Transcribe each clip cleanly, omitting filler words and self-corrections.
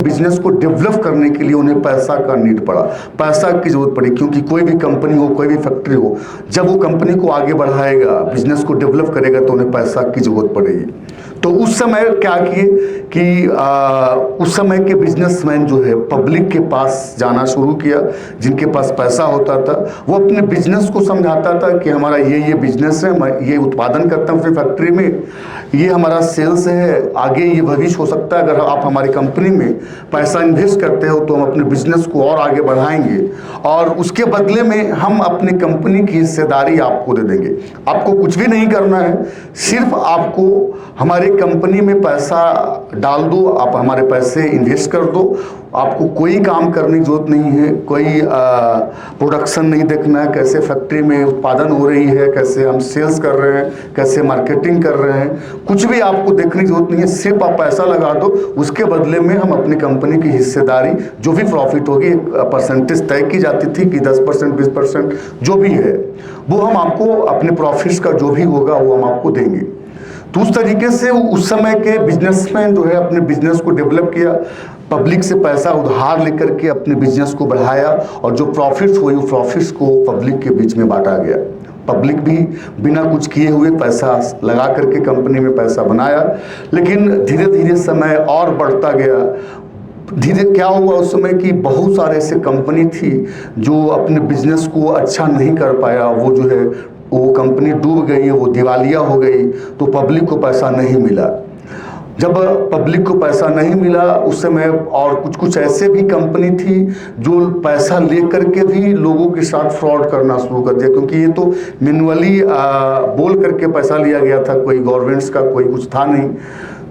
Business को develop करने के लिए उन्हें पैसा का नीड पड़ा, पैसा की जरूरत पड़ी, क्योंकि कोई भी कंपनी हो, कोई भी फैक्ट्री हो, जब वो कंपनी को आगे बढ़ाएगा, बिजनेस को डेवलप करेगा, तो उन्हें पैसा की जरूरत पड़ेगी। तो उस समय क्या किए कि उस समय के बिजनेसमैन जो है पब्लिक के पास जाना शुरू किया। जिनके पास पैसा होता था वो अपने बिजनेस को समझाता था कि हमारा ये बिजनेस है, मैं ये उत्पादन करता हूँ अपनी फैक्ट्री में, ये हमारा सेल्स है, आगे ये भविष्य हो सकता है, अगर आप हमारी कंपनी में पैसा इन्वेस्ट करते हो तो हम अपने बिजनेस को और आगे बढ़ाएंगे, और उसके बदले में हम अपनी कंपनी की हिस्सेदारी आपको दे देंगे। आपको कुछ भी नहीं करना है, सिर्फ आपको हमारी कंपनी में पैसा डाल दो, आप हमारे पैसे इन्वेस्ट कर दो, आपको कोई काम करने की जरूरत नहीं है, कोई प्रोडक्शन नहीं देखना है, कैसे फैक्ट्री में उत्पादन हो रही है, कैसे हम सेल्स कर रहे हैं, कैसे मार्केटिंग कर रहे हैं, कुछ भी आपको देखने की जरूरत नहीं है, सिर्फ आप पैसा लगा दो, उसके बदले में हम अपनी कंपनी की हिस्सेदारी जो भी प्रॉफिट होगी, एक परसेंटेज तय की जाती थी कि 10% 20% जो भी है वो हम आपको अपने प्रॉफिट्स का जो भी होगा वो हम आपको देंगे। तो उस तरीके से उस समय के बिजनेसमैन जो है अपने बिजनेस को डेवलप किया, पब्लिक से पैसा उधार लेकर के अपने बिजनेस को बढ़ाया, और जो प्रॉफिट्स हुई वो प्रॉफिट्स को पब्लिक के बीच में बांटा गया। पब्लिक भी बिना कुछ किए हुए पैसा लगा करके कंपनी में पैसा बनाया। लेकिन धीरे धीरे समय और बढ़ता गया। धीरे क्या हुआ उस समय कि बहुत सारे ऐसे कंपनी थी जो अपने बिजनेस को अच्छा नहीं कर पाया, वो जो है वो कंपनी डूब गई, वो दिवालिया हो गई, तो पब्लिक को पैसा नहीं मिला। जब पब्लिक को पैसा नहीं मिला उस समय, और कुछ ऐसे भी कंपनी थी जो पैसा लेकर के भी लोगों के साथ फ्रॉड करना शुरू कर दिया, क्योंकि ये तो मैन्युअली बोल करके पैसा लिया गया था, कोई गवर्नमेंट्स का कोई कुछ था नहीं।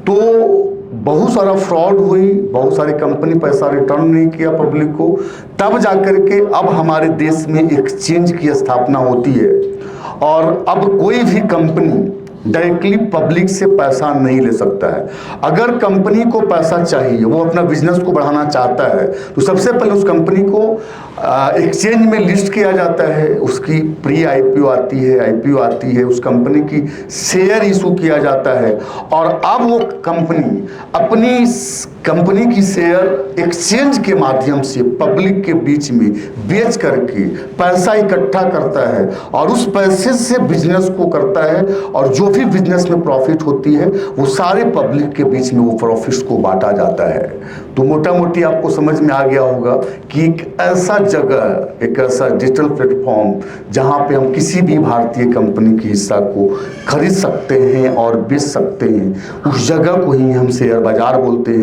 तो बहुत सारा फ्रॉड हुई, बहुत सारी कंपनी पैसा रिटर्न नहीं किया पब्लिक को। तब जाकर के अब हमारे देश में एक्सचेंज की स्थापना होती है, और अब कोई भी कंपनी डायरेक्टली पब्लिक से पैसा नहीं ले सकता है। अगर कंपनी को पैसा चाहिए, वो अपना बिजनेस को बढ़ाना चाहता है, तो सबसे पहले उस कंपनी को एक्सचेंज में लिस्ट किया जाता है, उसकी प्री आईपीओ आती है, आईपीओ आती है, उस कंपनी की शेयर इशू किया जाता है, और अब वो कंपनी अपनी कंपनी की शेयर एक्सचेंज के माध्यम से पब्लिक के बीच में बेच करके पैसा इकट्ठा करता है, और उस पैसे से बिजनेस को करता है, और जो भी बिजनेस में प्रॉफिट होती है वो सारे पब्लिक के बीच में वो प्रॉफिट्स को बांटा जाता है। तो मोटा मोटी आपको समझ में आ गया होगा कि एक ऐसा जगह, एक ऐसा डिजिटल प्लेटफॉर्म जहां पे हम किसी भी भारतीय कंपनी की हिस्सा को खरीद सकते हैं और बेच सकते हैं, उस जगह को ही हम शेयर बाजार बोलते हैं।